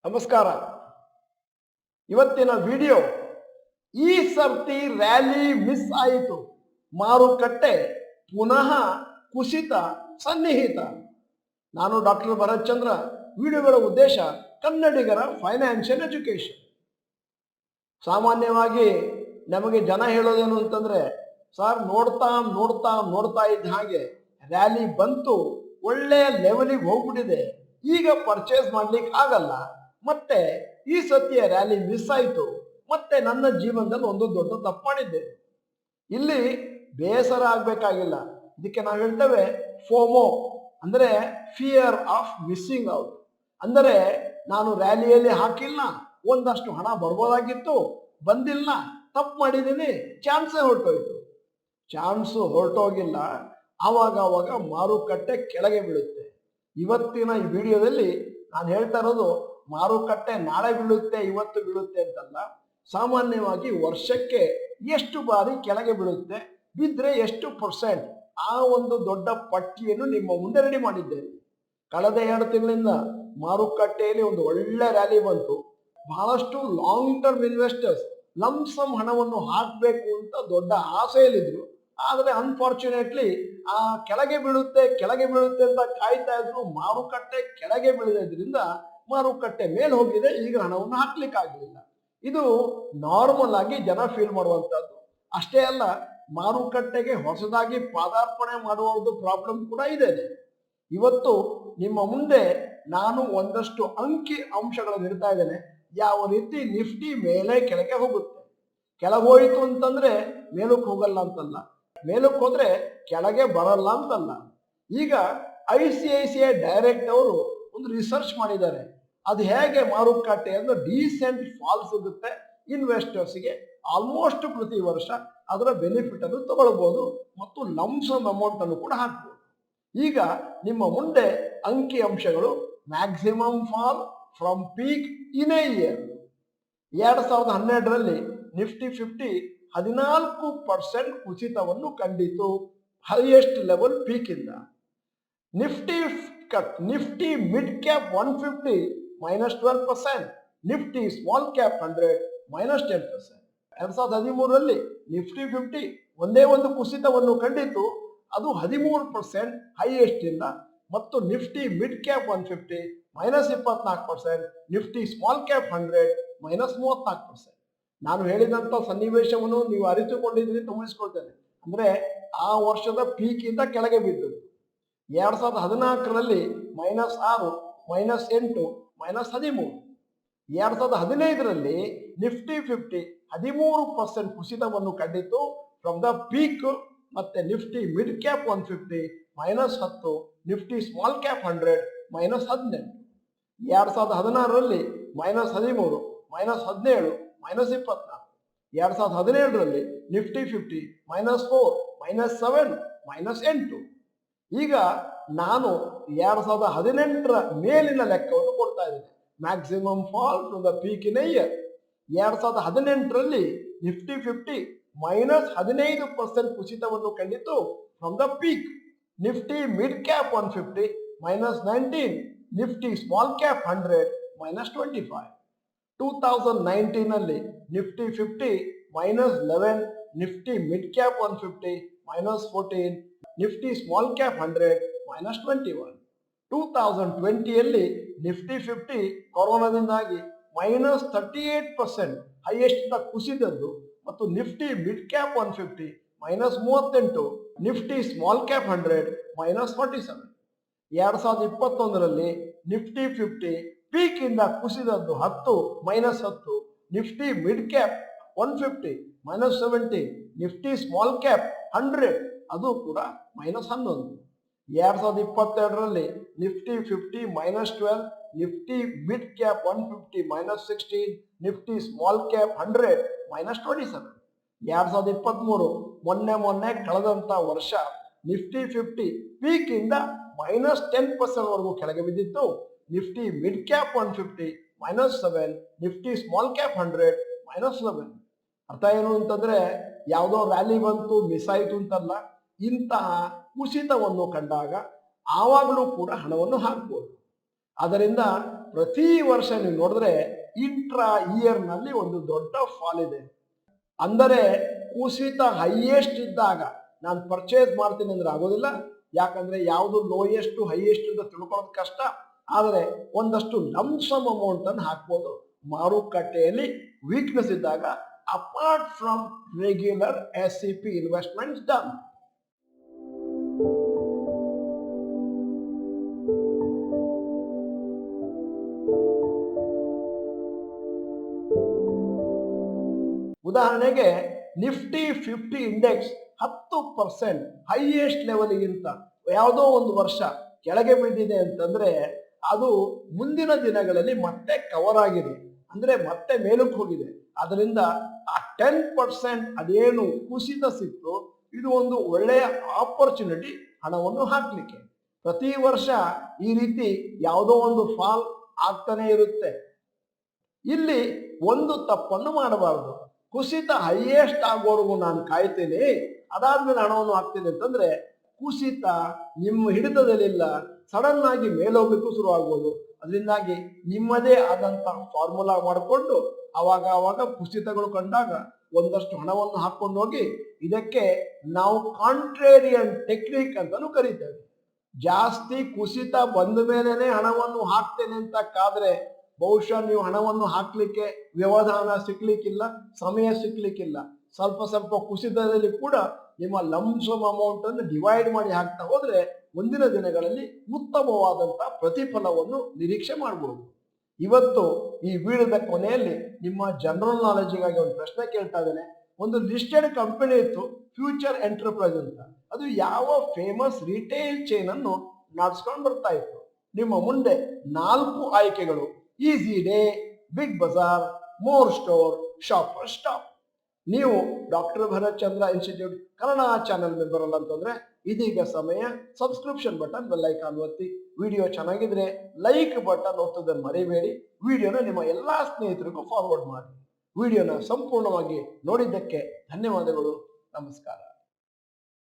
ನಮಸ್ಕಾರ. ಇವತ್ತಿನ ವಿಡಿಯೋ ಈ ಸರ್ತಿ ರ್ಯಾಲಿ ಮಿಸ್ ಆಯಿತು, ಮಾರುಕಟ್ಟೆ ಪುನಃ ಕುಸಿತ ಸನ್ನಿಹಿತ. ನಾನು ಡಾಕ್ಟರ್ ಭರತ್ ಚಂದ್ರ. ವಿಡಿಯೋಗಳ ಉದ್ದೇಶ ಕನ್ನಡಿಗರ ಫೈನಾನ್ಷಿಯಲ್ ಎಜುಕೇಶನ್. ಸಾಮಾನ್ಯವಾಗಿ ನಮಗೆ ಜನ ಹೇಳೋದೇನು ಅಂತಂದ್ರೆ, ಸರ್ ನೋಡ್ತಾ ನೋಡ್ತಾ ನೋಡ್ತಾ ಇದ್ದ ಹಾಗೆ ರ್ಯಾಲಿ ಬಂತು, ಒಳ್ಳೆಯ ಲೆವೆಲಿಗೆ ಹೋಗ್ಬಿಟ್ಟಿದೆ, ಈಗ ಪರ್ಚೇಸ್ ಮಾಡ್ಲಿಕ್ಕೆ ಆಗಲ್ಲ, ಮತ್ತೆ ಈ ಸತಿಯ ರ್ಯಾಲಿ ಮಿಸ್ ಆಯಿತು, ಮತ್ತೆ ನನ್ನ ಜೀವನದಲ್ಲಿ ಒಂದು ದೊಡ್ಡ ತಪ್ಪು ಮಾಡಿದ್ದೆ. ಇಲ್ಲಿ ಬೇಸರ ಆಗ್ಬೇಕಾಗಿಲ್ಲ. ಇದಕ್ಕೆ ನಾವು ಹೇಳ್ತೇವೆ ಫೋಮೋ, ಅಂದ್ರೆ ಫಿಯರ್ ಆಫ್ ಮಿಸ್ಸಿಂಗ್ ಔಟ್. ಅಂದರೆ ನಾನು ರ್ಯಾಲಿಯಲ್ಲಿ ಹಾಕಿಲ್ಲ, ಒಂದಷ್ಟು ಹಣ ಬರ್ಬೋದಾಗಿತ್ತು, ಬಂದಿಲ್ಲ, ತಪ್ಪು ಮಾಡಿದ್ದೀನಿ, ಚಾನ್ಸೇ ಹೊರಟೋಯ್ತು. ಚಾನ್ಸು ಹೊರಟೋಗಿಲ್ಲ, ಆವಾಗ ಮಾರುಕಟ್ಟೆ ಕೆಳಗೆ ಬೀಳುತ್ತೆ. ಇವತ್ತಿನ ಈ ವಿಡಿಯೋದಲ್ಲಿ ನಾನು ಹೇಳ್ತಾ ಇರೋದು ಮಾರುಕಟ್ಟೆ ನಾಳೆ ಬೀಳುತ್ತೆ ಇವತ್ತು ಬೀಳುತ್ತೆ ಅಂತಲ್ಲ, ಸಾಮಾನ್ಯವಾಗಿ ವರ್ಷಕ್ಕೆ ಎಷ್ಟು ಬಾರಿ ಕೆಳಗೆ ಬೀಳುತ್ತೆ, ಬಿದ್ದರೆ ಎಷ್ಟು ಪರ್ಸೆಂಟ್, ಆ ಒಂದು ದೊಡ್ಡ ಪಟ್ಟಿಯನ್ನು ನಿಮ್ಮ ಮುಂದೆ ರೆಡಿ ಮಾಡಿದ್ದೇನೆ. ಕಳೆದ 2 ತಿಂಗಳಿಂದ ಮಾರುಕಟ್ಟೆಯಲ್ಲಿ ಒಂದು ಒಳ್ಳೆ ರ್ಯಾಲಿ ಬಂತು. ಬಹಳಷ್ಟು ಲಾಂಗ್ ಟರ್ಮ್ ಇನ್ವೆಸ್ಟರ್ಸ್ ಲಂಸಮ್ ಹಣವನ್ನು ಹಾಕಬೇಕು ಅಂತ ದೊಡ್ಡ ಆಸೆಯಲ್ಲಿದ್ರು. ಆದರೆ ಅನ್ಫಾರ್ಚುನೇಟ್ಲಿ ಆ ಕೆಳಗೆ ಬೀಳುತ್ತೆ ಅಂತ ಕಾಯ್ತಾ ಇದ್ರು. ಮಾರುಕಟ್ಟೆ ಕೆಳಗೆ ಬೀಳೋದ್ರಿಂದ ಮಾರುಕಟ್ಟೆ ಮೇಲೆ ಹೋಗಿದೆ, ಈಗ ಹಣವನ್ನು ಹಾಕ್ಲಿಕ್ಕೆ ಆಗಲಿಲ್ಲ. ಇದು ನಾರ್ಮಲ್ ಆಗಿ ಜನ ಫೀಲ್ ಮಾಡುವಂತದ್ದು. ಅಷ್ಟೇ ಅಲ್ಲ, ಮಾರುಕಟ್ಟೆಗೆ ಹೊಸದಾಗಿ ಪಾದಾರ್ಪಣೆ ಮಾಡುವುದು ಪ್ರಾಬ್ಲಮ್ ಕೂಡ ಇದೆ. ಇವತ್ತು ನಿಮ್ಮ ಮುಂದೆ ನಾನು ಒಂದಷ್ಟು ಅಂಕಿ ಅಂಶಗಳನ್ನು ಇಡ್ತಾ ಇದ್ದೇನೆ. ಯಾವ ರೀತಿ ನಿಫ್ಟಿ ಮೇಲೆ ಕೆಳಗೆ ಹೋಗುತ್ತೆ. ಕೆಳಗೆ ಹೋಯಿತು ಅಂತಂದ್ರೆ ಮೇಲಕ್ಕೆ ಹೋಗಲ್ಲ ಅಂತಲ್ಲ, ಮೇಲಕ್ಕೆ ಹೋದ್ರೆ ಕೆಳಗೆ ಬರಲ್ಲ ಅಂತಲ್ಲ. ಈಗ ICICI ಡೈರೆಕ್ಟ್ ಅವರು ಒಂದು ರಿಸರ್ಚ್ ಮಾಡಿದ್ದಾರೆ. ಅದು ಹೇಗೆ ಮಾರುಕಟ್ಟೆ ಅಂದ್ರೆ ಡೀಸೆಂಟ್ ಫಾಲ್ ಸಿಗುತ್ತೆ ಇನ್ವೆಸ್ಟರ್ಸ್ಗೆ. ಆಲ್ಮೋಸ್ಟ್ ಪ್ರತಿ ವರ್ಷ ಅದರ ಬೆನಿಫಿಟ್ ಅನ್ನು ತಗೊಳ್ಬಹುದು ಮತ್ತು ಲಂಸಮ್ ಅಮೌಂಟ್ ಅನ್ನು ಕೂಡ ಹಾಕ್ಬೋದು. ಈಗ ನಿಮ್ಮ ಮುಂದೆ ಅಂಕಿ ಅಂಶಗಳು. Maximum fall from peak in a year. 2012ರಲ್ಲಿ ನಿಫ್ಟಿ 50 14% ಕುಸಿತವನ್ನು ಕಂಡಿತು, ಹೈಯೆಸ್ಟ್ ಲೆವೆಲ್ ಪೀಕ್ ಇಂದ. Nifty mid cap 150 -12%, Nifty small cap 100 -10%. 2013ರಲ್ಲಿ ನಿಫ್ಟಿ 50 ಒಂದೇ ಒಂದು ಕುಸಿತವನ್ನು ಕಂಡಿತು, ಅದು 13% ಹೈಯೆಸ್ಟ್ ಇಂದ, ಮತ್ತು Nifty mid cap 150 -24%, Nifty small cap 100 -34%. ನಾನು ಹೇಳಿದಂತ ಸನ್ನಿವೇಶವನ್ನು ನೀವು ಅರಿತುಕೊಂಡಿದ್ದೀನಿ, ತುಂಬಿಸ್ಕೊಳ್ತೇನೆ. ಅಂದ್ರೆ ಆ ವರ್ಷದ ಪೀಕ್ ಇಂದ ಕೆಳಗೆ ಬಿದ್ದದ್ದು. 2014ರಲ್ಲಿ -6, -8, -13. 2015ರಲ್ಲಿ ನಿಫ್ಟಿ 50 13% ಕುಸಿತವನ್ನು ಕಂಡಿತು ಫ್ರಮ್ ದ ಪೀಕ್. ಮತ್ತೆ Nifty mid cap 150 -10, Nifty small cap 100 -18. 2016ರಲ್ಲಿ -13, -17, -24. 2017ರಲ್ಲಿ ನಿಫ್ಟಿ 50 -4, -7, -8. ಈಗ ನಾನು 2018ರ ಮೇಲಿನ ಲೆಕ್ಕವನ್ನು ಕೊಡ್ತಾ ಇದ್ದೇನೆ. Maximum fall from the peak in a year. 2018ರಲ್ಲಿ ನಿಫ್ಟಿ 50 -15% ಕುಸಿತವನ್ನು ಕಂಡಿತು from the peak. Nifty mid cap 150 -19, Nifty small cap 100 -25. 2019ನಲ್ಲಿ Nifty 50 -11, Nifty mid cap 150 -14, Nifty small cap 100 -21. 2020ಯಲ್ಲಿ ನಿಫ್ಟಿ 50 ಕೊರೋನಾದಿಂದಾಗಿ -38% ಹೈಯೆಸ್ಟ್ ಕುಸಿದದ್ದು, ಮತ್ತು Nifty mid cap 150 -38, Nifty small cap 100 -47. 2021ರಲ್ಲಿ Nifty 50 peak ಇಂದ ಕುಸಿದದ್ದು 10, Nifty mid cap 150 -17, Nifty small cap 100 ಅದು ಕೂಡ -11. 2022ರಲ್ಲಿ Nifty 50 -12, Nifty mid cap 150 -16, Nifty small cap 100 -27. 2023 ಮೊನ್ನೆ ಕಳೆದಂತ ವರ್ಷ ನಿಫ್ಟಿ 50 ಪೀಕ್ ಇಂದ -10% ವರೆಗೂ ಕೆಳಗೆ ಬಿದ್ದಿತ್ತು. Nifty mid cap 150 -7, Nifty small cap 100 -11. ಅರ್ಥ ಏನು ಅಂತಂದ್ರೆ, ಯಾವುದೋ ರ್ಯಾಲಿ ಬಂತು ಮಿಸ್ ಆಯಿತು ಅಂತಲ್ಲ, ಇಂತಹ ಕುಸಿತವನ್ನು ಕಂಡಾಗ ಆವಾಗಲೂ ಕೂಡ ಹಣವನ್ನು ಹಾಕ್ಬೋದು. ಅದರಿಂದ ಪ್ರತಿ ವರ್ಷ ನೀವು ನೋಡಿದ್ರೆ ಇಂಟ್ರಾ ಇಯರ್ ನಲ್ಲಿ ಒಂದು ದೊಡ್ಡ ಫಾಲ್ ಇದೆ. ಅಂದರೆ ಕುಸಿತ ಹೈಯೆಸ್ಟ್ ಇದ್ದಾಗ ನಾನು ಪರ್ಚೇಸ್ ಮಾಡ್ತೀನಿ ಅಂದ್ರೆ ಆಗೋದಿಲ್ಲ. ಯಾಕಂದ್ರೆ ಯಾವುದು ಲೋಯೆಸ್ಟ್ ಹೈಯೆಸ್ಟ್ ಅಂತ ತಿಳ್ಕೊಳ್ಳೋದು ಕಷ್ಟ. ಆದರೆ ಒಂದಷ್ಟು ಲಂಸಮ್ ಅಮೌಂಟ್ ಅನ್ನು ಹಾಕ್ಬೋದು. ಮಾರುಕಟ್ಟೆಯಲ್ಲಿ ವೀಕ್ನೆಸ್ ಇದ್ದಾಗ apart from regular SIP investments done. ಉದಾಹರಣೆಗೆ ನಿಫ್ಟಿ 50 ಇಂಡೆಕ್ಸ್ 10% ಹೈಯೆಸ್ಟ್ ಲೆವೆಲ್ಗಿಂತ ಯಾವುದೋ ಒಂದು ವರ್ಷ ಕೆಳಗೆ ಬಿದ್ದಿದೆ ಅಂತಂದ್ರೆ ಅದು ಮುಂದಿನ ದಿನಗಳಲ್ಲಿ ಮತ್ತೆ ಕವರ್ ಆಗಿದೆ, ಅಂದ್ರೆ ಮತ್ತೆ ಮೇಲಕ್ಕೆ ಹೋಗಿದೆ. ಅದರಿಂದ ಆ 10% ಅದೇನು ಕುಸಿತ ಸಿಕ್ತು, ಇದು ಒಂದು ಒಳ್ಳೆಯ ಆಪರ್ಚುನಿಟಿ ಹಣವನ್ನು ಹಾಕ್ಲಿಕ್ಕೆ. ಪ್ರತಿ ವರ್ಷ ಈ ರೀತಿ ಯಾವುದೋ ಒಂದು ಫಾಲ್ ಆಗ್ತಾನೆ ಇರುತ್ತೆ. ಇಲ್ಲಿ ಒಂದು ತಪ್ಪನ್ನು ಮಾಡಬಾರದು. ಕುಸಿತ ಹೈಯೆಸ್ಟ್ ಆಗೋವರೆಗೂ ನಾನು ಕಾಯ್ತೇನೆ, ಅದಾದ್ಮೇಲೆ ಹಣವನ್ನು ಹಾಕ್ತೇನೆ ಅಂತಂದ್ರೆ ಕುಸಿತ ನಿಮ್ಮ ಹಿಡಿತದಲ್ಲಿಲ್ಲ, ಸಡನ್ ಆಗಿ ಮೇಲೋಗ್ಲಿಕ್ಕೂ ಶುರು ಆಗ್ಬೋದು. ಅದರಿಂದಾಗಿ ನಿಮ್ಮದೇ ಆದಂತ ಫಾರ್ಮುಲಾ ಮಾಡಿಕೊಂಡು ಅವಾಗ ಕುಸಿತಗಳು ಕಂಡಾಗ ಒಂದಷ್ಟು ಹಣವನ್ನು ಹಾಕೊಂಡು ಹೋಗಿ. ಇದಕ್ಕೆ ನಾವು ಕಾಂಟ್ರೇರಿಯನ್ ಟೆಕ್ನಿಕ್ ಅಂತಾನು ಕರೀತೇವೆ. ಜಾಸ್ತಿ ಕುಸಿತ ಬಂದ ಮೇಲೆನೆ ಹಣವನ್ನು ಹಾಕ್ತೇನೆ ಅಂತ ಕಾದ್ರೆ ಬಹುಶಃ ನೀವು ಹಣವನ್ನು ಹಾಕ್ಲಿಕ್ಕೆ ವ್ಯವಧಾನ ಸಿಕ್ಲಿಕ್ಕಿಲ್ಲ, ಸಮಯ ಸಿಕ್ಲಿಕ್ಕಿಲ್ಲ. ಸ್ವಲ್ಪ ಕುಸಿತದಲ್ಲಿ ಕೂಡ ನಿಮ್ಮ ಲಂಸಮ್ ಅಮೌಂಟ್ ಅನ್ನು ಡಿವೈಡ್ ಮಾಡಿ ಹಾಕ್ತಾ ಹೋದ್ರೆ ಮುಂದಿನ ದಿನಗಳಲ್ಲಿ ಉತ್ತಮವಾದಂತ ಪ್ರತಿಫಲವನ್ನು ನಿರೀಕ್ಷೆ ಮಾಡಬಹುದು. ಇವತ್ತು ಈ ವಿಡಿಯೋದ ಕೊನೆಯಲ್ಲಿ ನಿಮ್ಮ ಜನರಲ್ ನಾಲೆಜ್ಗಾಗಿ ಒಂದು ಪ್ರಶ್ನೆ ಕೇಳ್ತಾ ಇದ್ದೇನೆ. ಒಂದು ಲಿಸ್ಟೆಡ್ ಕಂಪನಿ ಇತ್ತು, ಫ್ಯೂಚರ್ ಎಂಟರ್ಪ್ರೈಸ್ ಅಂತ. ಅದು ಯಾವ ಫೇಮಸ್ ರಿಟೇಲ್ ಚೈನ್ ಅನ್ನು ನಡೆಸ್ಕೊಂಡು ಬರ್ತಾ ಇತ್ತು. ನಿಮ್ಮ ಮುಂದೆ 4 ಆಯ್ಕೆಗಳು: Easy Day, Big Bazaar, More Store, Shopper Stop. ನೀವು doctor Bharath Chandra institute Kannada channel member ಅಲ್ಲ ಅಂತಂದ್ರೆ ಇದೀಗ ಸಮಯ. ಸಬ್ಸ್ಕ್ರಿಪ್ಷನ್ ಬಟನ್, ಬೆಲ್ ಐಕಾನ್ ಒತ್ತಿ. ವಿಡಿಯೋ ಚೆನ್ನಾಗಿದ್ರೆ ಲೈಕ್ ಬಟನ್ ಒತ್ತೋದನ್ನು ಮರಿಬೇಡಿ. ವಿಡಿಯೋನ ನಿಮ್ಮ ಎಲ್ಲಾ ಸ್ನೇಹಿತರಿಗೂ ಫಾರ್ವರ್ಡ್ ಮಾಡಿ. ವಿಡಿಯೋನ ಸಂಪೂರ್ಣವಾಗಿ ನೋಡಿದ್ದಕ್ಕೆ ಧನ್ಯವಾದಗಳು. ನಮಸ್ಕಾರ.